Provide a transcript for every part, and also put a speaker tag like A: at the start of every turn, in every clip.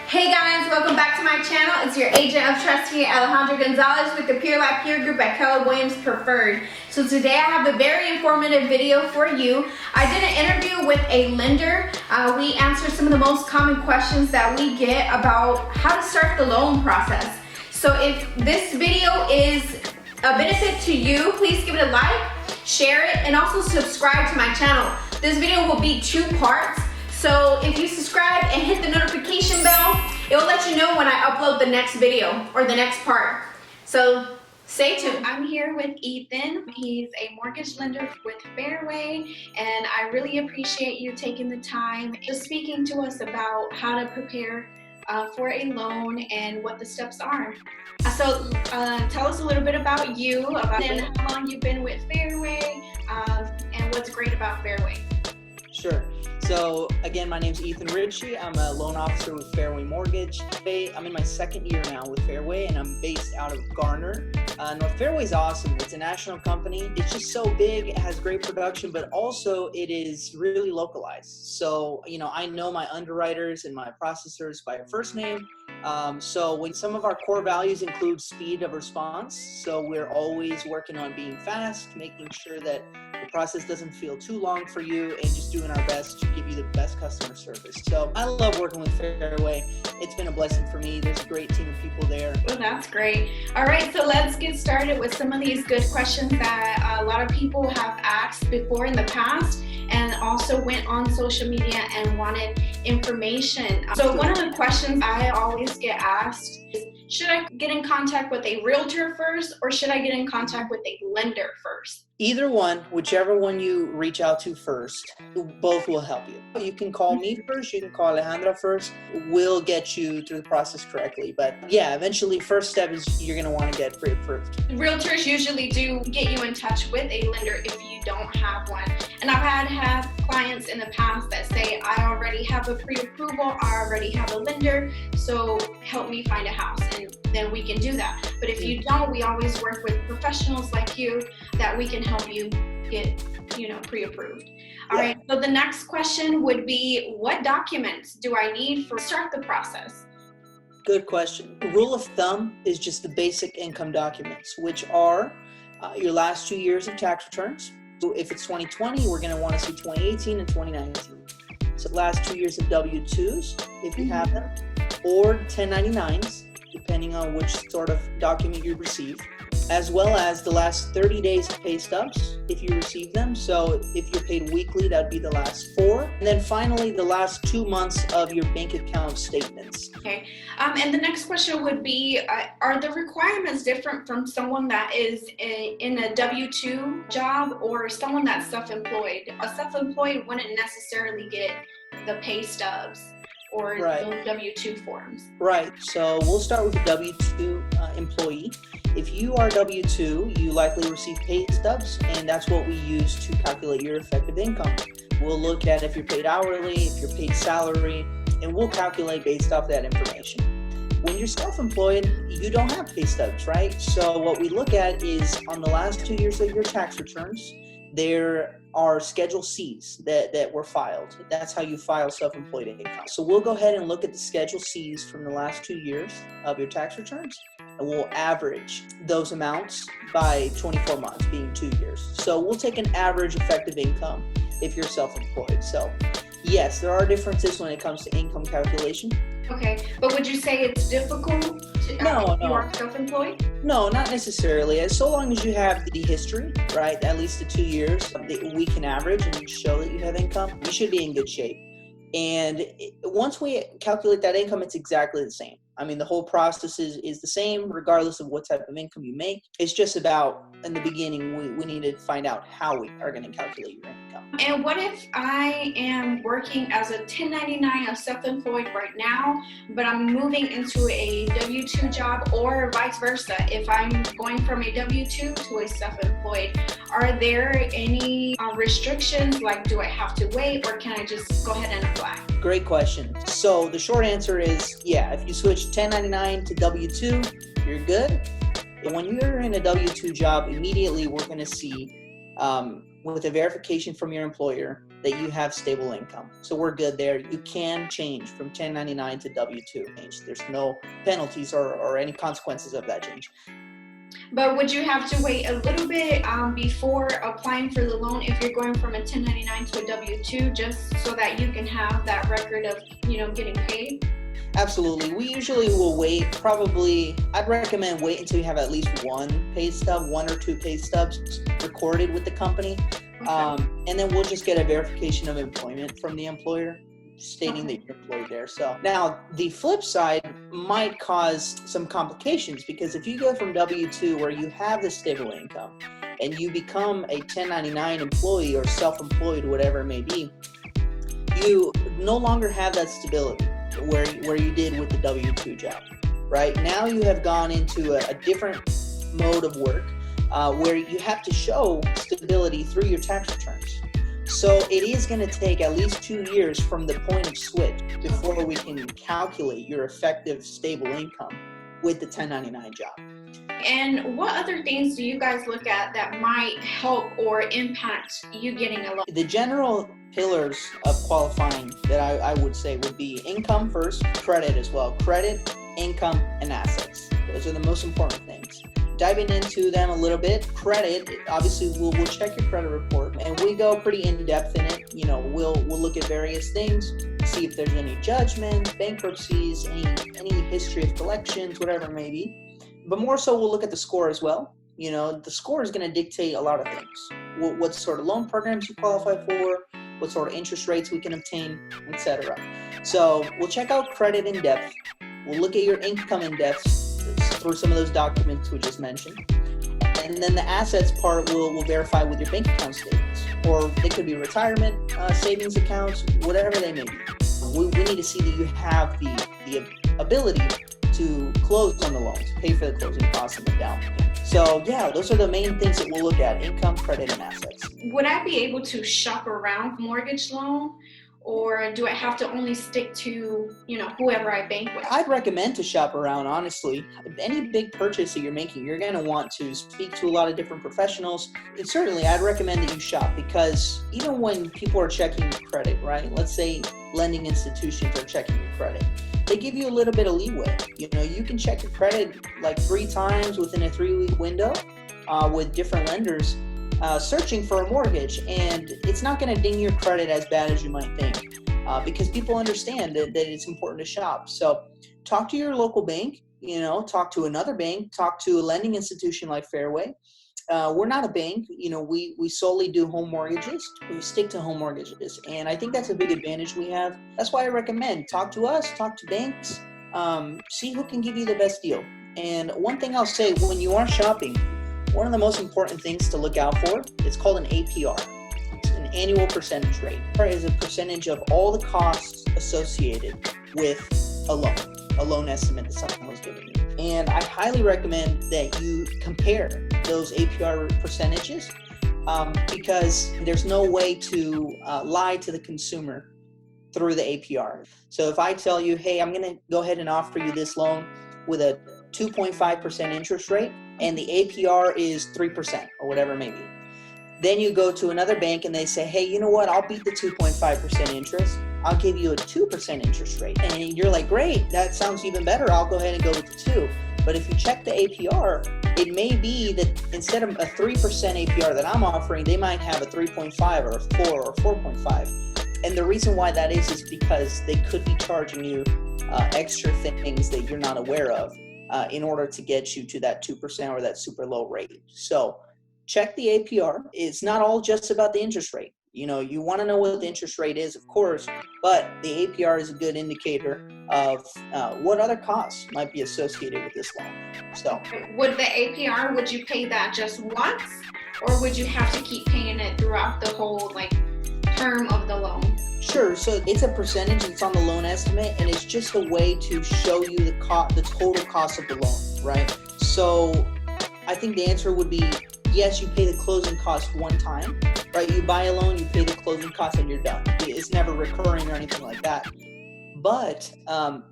A: Hey guys, welcome back to my channel. It's your agent of trust here, Alejandra Gonzalez with the Pierre Lapierre Group at Keller Williams Preferred. So today I have a very informative video for you. I did an interview with a lender. We answered some of the most common questions that we get about how to start the loan process. So if this video is a benefit to you, please give it a like, share it, and also subscribe to my channel. This video will be 2 parts. So if you subscribe and hit the notification bell, it will let you know when I upload the next video or the next part. So stay tuned. I'm here with Ethan. He's a mortgage lender with Fairway, and I really appreciate you taking the time just speaking to us about how to prepare for a loan and what the steps are. So tell us a little bit about you, about how long you've been with Fairway, and what's great about Fairway.
B: Sure. So again, my name's Ethan Ritchie. I'm a loan officer with Fairway Mortgage. I'm in my 2nd year now with Fairway, and I'm based out of Garner. North Fairway's awesome. It's a national company. It's just so big. It has great production, but also it is really localized. So, I know my underwriters and my processors by first name. So when some of our core values include speed of response, so we're always working on being fast, making sure that the process doesn't feel too long for you, and just doing our best to give you the best customer service. So I love working with Fairway. It's been a blessing for me. There's a great team of people there.
A: Well, that's great. All right, so let's get started with some of these good questions that a lot of people have asked before in the past, and also went on social media and wanted information. So one of the questions I always get asked is, should I get in contact with a realtor first, or should I get in contact with a lender first?
B: Either one, whichever one you reach out to first, both will help you. You can call me first, you can call Alejandra first. We'll get you through the process correctly. But yeah, eventually first step is you're gonna wanna get pre-approved.
A: Realtors usually do get you in touch with a lender if you don't have one. And I've had clients in the past that say, I already have a pre-approval, I already have a lender, so help me find a house. And then we can do that. But if you don't, we always work with professionals like you that we can help you get, pre-approved. All right, so the next question would be, what documents do I need to start the process?
B: Good question. The rule of thumb is just the basic income documents, which are your last 2 years of tax returns. So if it's 2020, we're going to want to see 2018 and 2019. So last 2 years of W-2s, if you have them, or 1099s, depending on which sort of document you receive, as well as the last 30 days of pay stubs, if you receive them. So if you're paid weekly, that would be the last 4. And then finally, the last 2 months of your bank account statements.
A: Okay. And the next question would be, are the requirements different from someone that is in a W-2 job or someone that's self-employed? A self-employed wouldn't necessarily get the pay stubs or those W-2 forms.
B: Right. So we'll start with the W-2 employee. If you are W-2, you likely receive pay stubs, and that's what we use to calculate your effective income. We'll look at if you're paid hourly, if you're paid salary, and we'll calculate based off that information. When you're self-employed, you don't have pay stubs, right? So what we look at is on the last 2 years of your tax returns, there are Schedule C's that were filed. That's how you file self-employed income. So we'll go ahead and look at the Schedule C's from the last 2 years of your tax returns, and we'll average those amounts by 24 months, being 2 years. So we'll take an average effective income if you're self-employed. So yes, there are differences when it comes to income calculation.
A: Okay, but would you say it's difficult to if you are self-employed?
B: No, not necessarily. As so long as you have the history, right, at least the 2 years that we can average and you show that you have income, you should be in good shape. And once we calculate that income, it's exactly the same. I mean, the whole process is the same regardless of what type of income you make. It's just about, in the beginning, we need to find out how we are going to calculate your income.
A: And what if I am working as a 1099 or self-employed right now, but I'm moving into a W-2 job, or vice versa? If I'm going from a W-2 to a self-employed, are there any restrictions? Like, do I have to wait, or can I just go ahead and apply?
B: Great question. So the short answer is, yeah, if you switch 1099 to W-2, you're good. And when you're in a W-2 job, immediately we're going to see with a verification from your employer that you have stable income. So we're good there. You can change from 1099 to W-2. There's no penalties or any consequences of that change.
A: But would you have to wait a little bit before applying for the loan if you're going from a 1099 to a W-2, just so that you can have that record of, getting paid?
B: Absolutely. We usually will wait probably, I'd recommend wait until you have at least one or two pay stubs recorded with the company. Okay. And then we'll just get a verification of employment from the employer stating that you're employed there. So now the flip side might cause some complications, because if you go from W-2 where you have the stable income and you become a 1099 employee or self-employed, whatever it may be, you no longer have that stability where you did with the W-2 job. Right now you have gone into a different mode of work where you have to show stability through your tax returns. So it is going to take at least 2 years from the point of switch before we can calculate your effective stable income with the 1099 job.
A: And what other things do you guys look at that might help or impact you getting a loan?
B: The general pillars of qualifying that I would say would be income first, credit as well. Credit, income, and assets. Those are the most important things. Diving into them a little bit, credit, obviously we'll check your credit report, and we go pretty in-depth in it. We'll look at various things, see if there's any judgments, bankruptcies, any history of collections, whatever it may be. But more so, we'll look at the score as well. The score is going to dictate a lot of things. What sort of loan programs you qualify for, what sort of interest rates we can obtain, etc. So we'll check out credit in depth. We'll look at your income in depth through some of those documents we just mentioned. And then the assets part we'll verify with your bank account statements, or they could be retirement savings accounts, whatever they may be. We need to see that you have the ability to close on the loans, pay for the closing costs and the down payment. So yeah, those are the main things that we'll look at: income, credit, and assets.
A: Would I be able to shop around mortgage loan? Or do I have to only stick to, whoever I bank with?
B: I'd recommend to shop around, honestly. Any big purchase that you're making, you're going to want to speak to a lot of different professionals. And certainly, I'd recommend that you shop, because even when people are checking your credit, right? Let's say lending institutions are checking your credit. They give you a little bit of leeway. You can check your credit like 3 times within a 3-week window with different lenders. Searching for a mortgage, and it's not going to ding your credit as bad as you might think, because people understand that it's important to shop. So talk to your local bank, talk to another bank, talk to a lending institution like Fairway. We're not a bank, we solely do home mortgages. We stick to home mortgages, and I think that's a big advantage we have. That's why I recommend talk to us, talk to banks, see who can give you the best deal. And one thing I'll say, when you are shopping, one of the most important things to look out for, it's called an APR. It's an annual percentage rate. It is a percentage of all the costs associated with a loan estimate that someone was giving you. And I highly recommend that you compare those APR percentages because there's no way to lie to the consumer through the APR. So if I tell you, hey, I'm going to go ahead and offer you this loan with a 2.5% interest rate, and the APR is 3% or whatever it may be. Then you go to another bank and they say, hey, you know what? I'll beat the 2.5% interest. I'll give you a 2% interest rate. And you're like, great, that sounds even better. I'll go ahead and go with the 2. But if you check the APR, it may be that instead of a 3% APR that I'm offering, they might have a 3.5 or a 4 or 4.5. And the reason why that is because they could be charging you extra things that you're not aware of. In order to get you to that 2% or that super low rate. So check the APR. It's not all just about the interest rate. You want to know what the interest rate is, of course, but the APR is a good indicator of what other costs might be associated with this loan. So
A: would the APR, would you pay that just once, or would you have to keep paying it throughout the whole term of the loan?
B: Sure. So it's a percentage. It's on the loan estimate, and it's just a way to show you the total cost of the loan, right? So I think the answer would be yes. You pay the closing cost one time, right? You buy a loan, you pay the closing cost, and you're done. It's never recurring or anything like that. But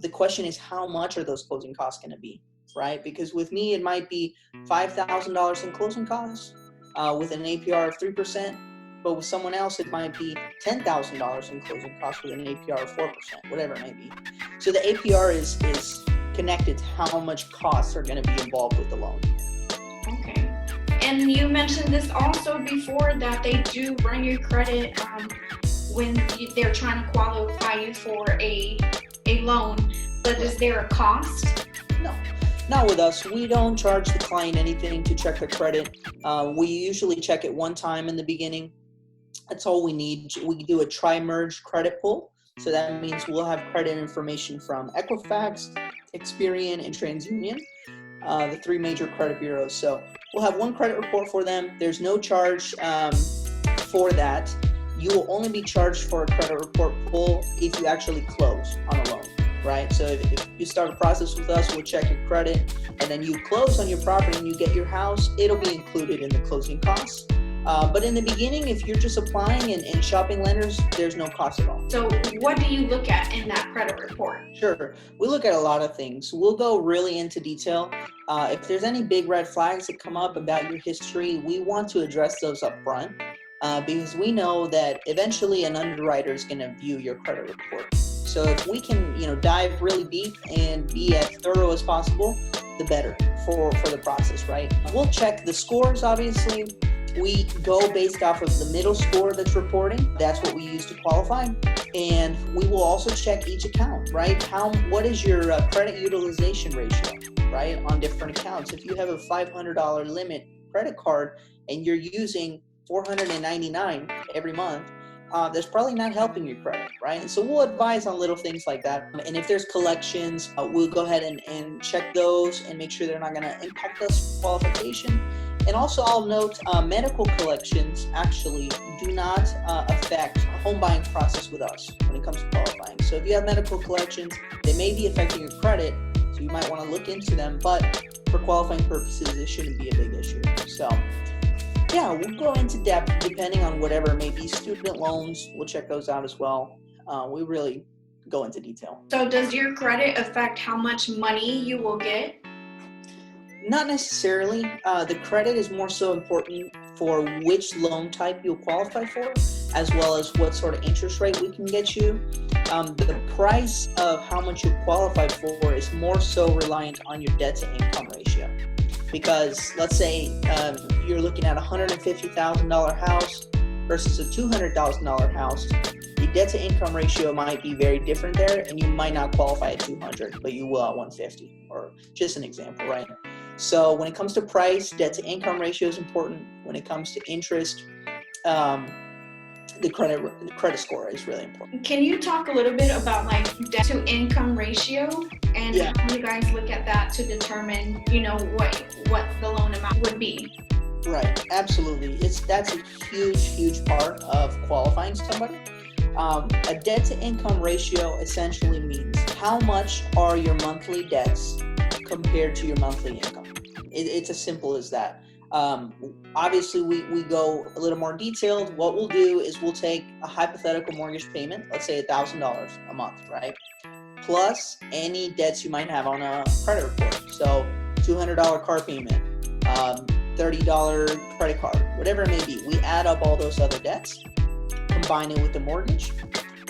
B: the question is, how much are those closing costs going to be, right? Because with me, it might be $5,000 in closing costs with an APR of 3%. but with someone else, it might be $10,000 in closing costs with an APR of 4%, whatever it may be. So the APR is connected to how much costs are going to be involved with the loan.
A: Okay. And you mentioned this also before, that they do run your credit when they're trying to qualify you for a loan, but is there a cost?
B: No, not with us. We don't charge the client anything to check their credit. We usually check it one time in the beginning. That's all we need. We do a tri-merge credit pull. So that means we'll have credit information from Equifax, Experian, and TransUnion, the three major credit bureaus. So we'll have one credit report for them. There's no charge for that. You will only be charged for a credit report pull if you actually close on a loan, right? So if you start a process with us, we'll check your credit, and then you close on your property and you get your house, it'll be included in the closing costs. But in the beginning, if you're just applying and shopping lenders, there's no cost at all.
A: So what do you look at in that credit report?
B: Sure. We look at a lot of things. We'll go really into detail. If there's any big red flags that come up about your history, we want to address those up front. Because we know that eventually an underwriter is going to view your credit report. So if we can, dive really deep and be as thorough as possible, the better for the process, right? We'll check the scores, obviously. We go based off of the middle score that's reporting. That's what we use to qualify. And we will also check each account, right? What is your credit utilization ratio, right, on different accounts? If you have a $500 limit credit card and you're using $499 every month, that's probably not helping your credit, right? And so we'll advise on little things like that. And if there's collections, we'll go ahead and check those and make sure they're not going to impact us for qualification. And also I'll note medical collections actually do not affect a home buying process with us when it comes to qualifying. So if you have medical collections, they may be affecting your credit, so you might want to look into them, but for qualifying purposes, it shouldn't be a big issue. So yeah, we'll go into depth depending on whatever it may be. Student loans, we'll check those out as well. We really go into detail.
A: So does your credit affect how much money you will get?
B: Not necessarily. The credit is more so important for which loan type you'll qualify for, as well as what sort of interest rate we can get you. The price of how much you qualify for is more so reliant on your debt to income ratio. Because let's say you're looking at a $150,000 house versus a $200,000 house, the debt to income ratio might be very different there, and you might not qualify at 200, but you will at 150, or just an example, right? So when it comes to price, debt to income ratio is important. When it comes to interest, the credit score is really important.
A: Can you talk a little bit about debt to income ratio and how you guys look at that to determine, what the loan amount would be?
B: Right, absolutely. That's a huge part of qualifying somebody. A debt to income ratio essentially means how much are your monthly debts compared to your monthly income. It's as simple as that. Obviously, we go a little more detailed. What we'll do is we'll take a hypothetical mortgage payment, let's say $1,000 a month, right? Plus any debts you might have on a credit report. So $200 car payment, $30 credit card, whatever it may be. We add up all those other debts, combine it with the mortgage,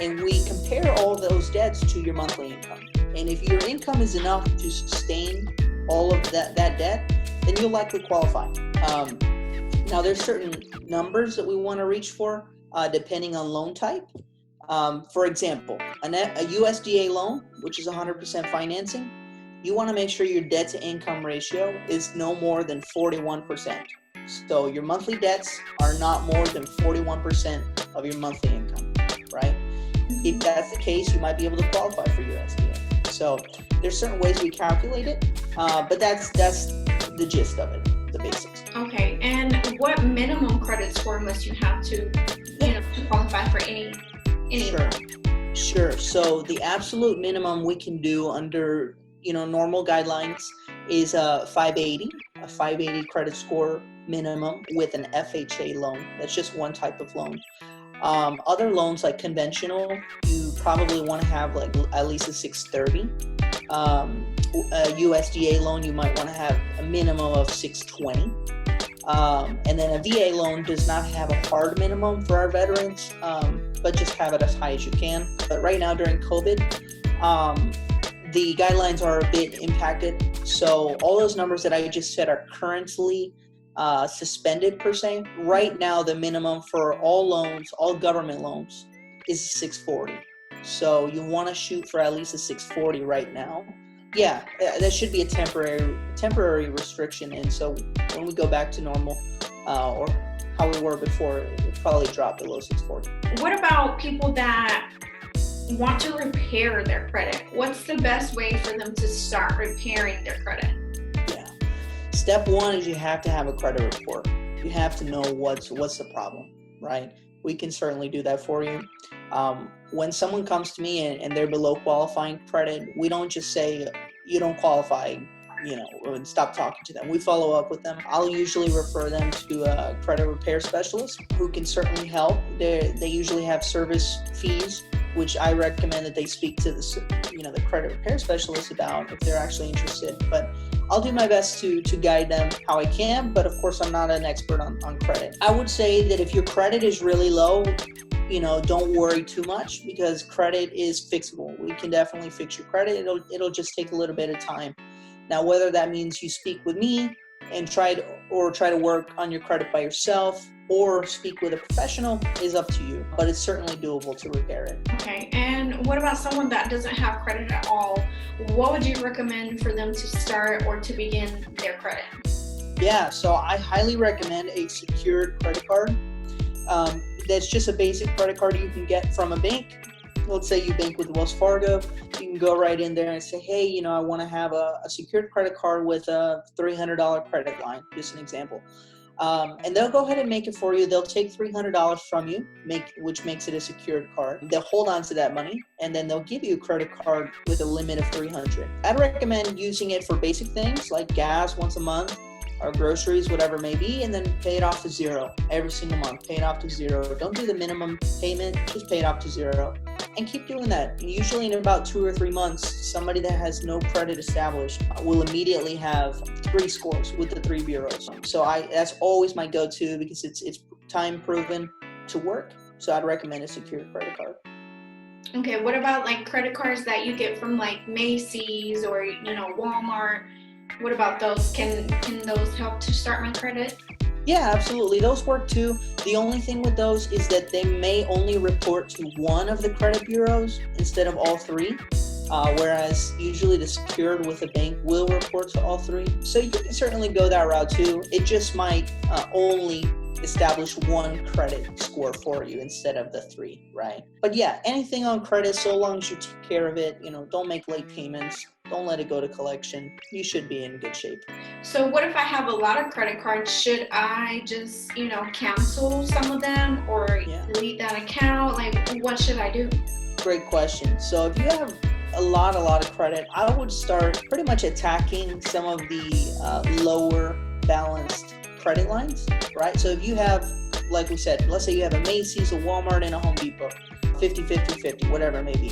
B: and we compare all those debts to your monthly income. And if your income is enough to sustain all of that debt, then you'll likely qualify. Now, there's certain numbers that we want to reach for depending on loan type. For example, a USDA loan, which is 100% financing, you want to make sure your debt to income ratio is no more than 41%. So your monthly debts are not more than 41% of your monthly income, right? If that's the case, you might be able to qualify for USDA. So there's certain ways we calculate it, but that's the gist of it, the basics.
A: Okay, and what minimum credit score must you have to qualify for any?
B: Sure. So the absolute minimum we can do under normal guidelines is a 580 credit score minimum with an FHA loan. That's just one type of loan. Other loans like conventional, you probably want to have at least a 630. A USDA loan, you might want to have a minimum of 620. And then a VA loan does not have a hard minimum for our veterans, but just have it as high as you can. But right now during COVID, the guidelines are a bit impacted. So all those numbers that I just said are currently suspended per se. Right now, the minimum for all loans, all government loans, is 640. So you want to shoot for at least a 640 right now. Yeah, that should be a temporary restriction. And so when we go back to normal, or how we were before, it probably drop below 640.
A: What about people that want to repair their credit? What's the best way for them to start repairing their credit?
B: Yeah. Step one is you have to have a credit report. You have to know what's the problem, right? We can certainly do that for you. When someone comes to me and they're below qualifying credit, we don't just say, you don't qualify, and stop talking to them. We follow up with them. I'll usually refer them to a credit repair specialist who can certainly help. They usually have service fees, which I recommend that they speak to the credit repair specialist about if they're actually interested. But I'll do my best to guide them how I can, but of course I'm not an expert on credit. I would say that if your credit is really low, don't worry too much, because credit is fixable. We can definitely fix your credit. It'll just take a little bit of time. Now, whether that means you speak with me and try to work on your credit by yourself or speak with a professional is up to you, but it's certainly doable to repair it.
A: Okay, and what about someone that doesn't have credit at all? What would you recommend for them to start or to begin their credit?
B: Yeah, so I highly recommend a secured credit card. That's just a basic credit card you can get from a bank. Let's say you bank with Wells Fargo. You can go right in there and say, hey, I want to have a secured credit card with a $300 credit line, just an example. And they'll go ahead and make it for you. They'll take $300 from you, which makes it a secured card. They'll hold on to that money, and then they'll give you a credit card with a limit of $300. I'd recommend using it for basic things like gas once a month, or groceries, whatever it may be, and then pay it off to zero every single month. Pay it off to zero. Don't do the minimum payment, just pay it off to zero. And keep doing that. Usually in about 2 or 3 months, somebody that has no credit established will immediately have 3 scores with the 3 bureaus. So that's always my go-to, because it's time proven to work. So I'd recommend a secured credit card.
A: Okay, what about like credit cards that you get from like Macy's or Walmart? What about those? Can those help to start my credit?
B: Yeah, absolutely. Those work too. The only thing with those is that they may only report to one of the credit bureaus instead of all 3. Whereas usually the secured with a bank will report to all 3. So you can certainly go that route too. It just might only establish 1 credit score for you instead of the 3, right? But yeah, anything on credit, so long as you take care of it, don't make late payments, don't let it go to collection, you should be in good shape.
A: So what if I have a lot of credit cards? Should I just, cancel some of them or delete that account? Like, what should I do?
B: Great question. So if you have a lot of credit, I would start pretty much attacking some of the lower balanced credit lines, right? So if you have, like we said, let's say you have a Macy's, a Walmart, and a Home Depot, 50, whatever it may be.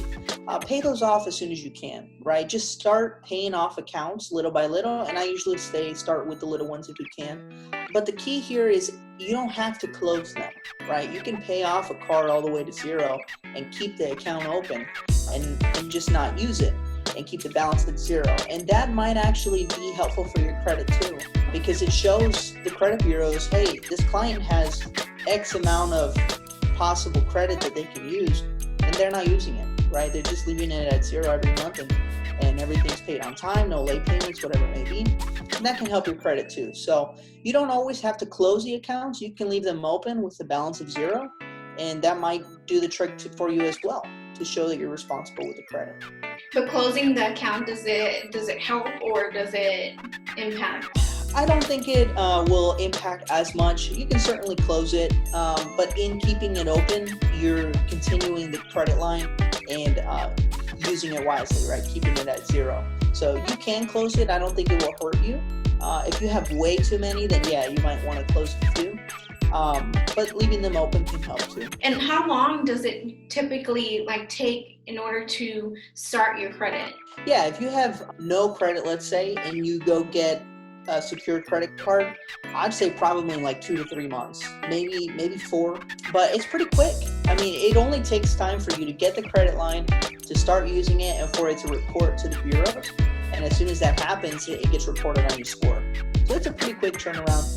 B: Pay those off as soon as you can, right? Just start paying off accounts little by little, and I usually say start with the little ones if you can. But the key here is you don't have to close them, right? You can pay off a card all the way to zero and keep the account open and just not use it and keep the balance at zero. And that might actually be helpful for your credit too, because it shows the credit bureaus, hey, this client has X amount of possible credit that they can use, and they're not using it, right? They're just leaving it at zero every month, and everything's paid on time, no late payments, whatever it may be. And that can help your credit too. So you don't always have to close the accounts. You can leave them open with the balance of zero, and that might do the trick for you as well, to show that you're responsible with the credit.
A: But closing the account, does it help or does it impact?
B: I don't think it will impact as much. You can certainly close it, but in keeping it open, you're continuing the credit line and using it wisely, right? Keeping it at zero. So you can close it. I don't think it will hurt you. If you have way too many, then yeah, you might want to close a few. But leaving them open can help too.
A: And how long does it typically take in order to start your credit?
B: Yeah, if you have no credit, let's say, and you go get secured credit card, I'd say probably in like 2 to 3 months, maybe 4, but it's pretty quick. I mean, it only takes time for you to get the credit line, to start using it, and for it to report to the bureaus. And as soon as that happens, it gets reported on your score. So it's a pretty quick turnaround.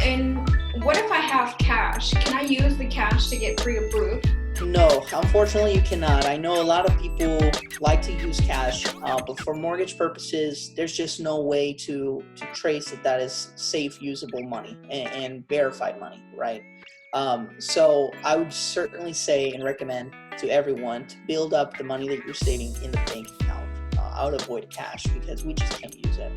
A: And what if I have cash? Can I use the cash to get pre-approved?
B: No, unfortunately you cannot. I know a lot of people like to use cash, but for mortgage purposes, there's just no way to trace that is safe, usable money and verified money, right? So I would certainly say and recommend to everyone to build up the money that you're saving in the bank account. I would avoid cash because we just can't use it.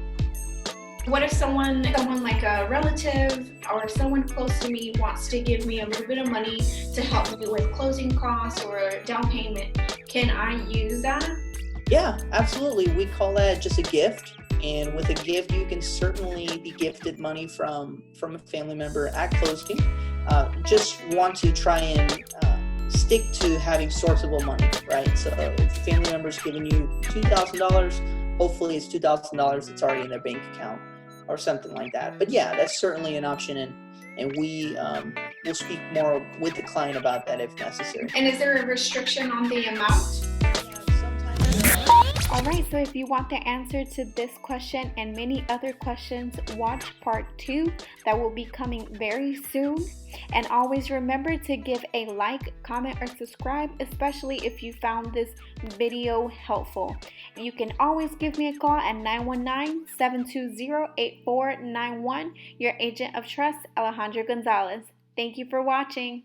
A: What if someone like a relative or someone close to me wants to give me a little bit of money to help me with closing costs or down payment? Can I use that?
B: Yeah, absolutely. We call that just a gift. And with a gift, you can certainly be gifted money from a family member at closing. Just want to try and stick to having sourceable money, right? So if a family member's giving you $2,000, hopefully it's $2,000 that's already in their bank account or something like that. But yeah, that's certainly an option, and we will speak more with the client about that if necessary.
A: And is there a restriction on the amount? Alright, so if you want the answer to this question and many other questions, watch part 2 that will be coming very soon. And always remember to give a like, comment, or subscribe, especially if you found this video helpful. You can always give me a call at 919-720-8491. Your agent of trust, Alejandra Gonzalez. Thank you for watching.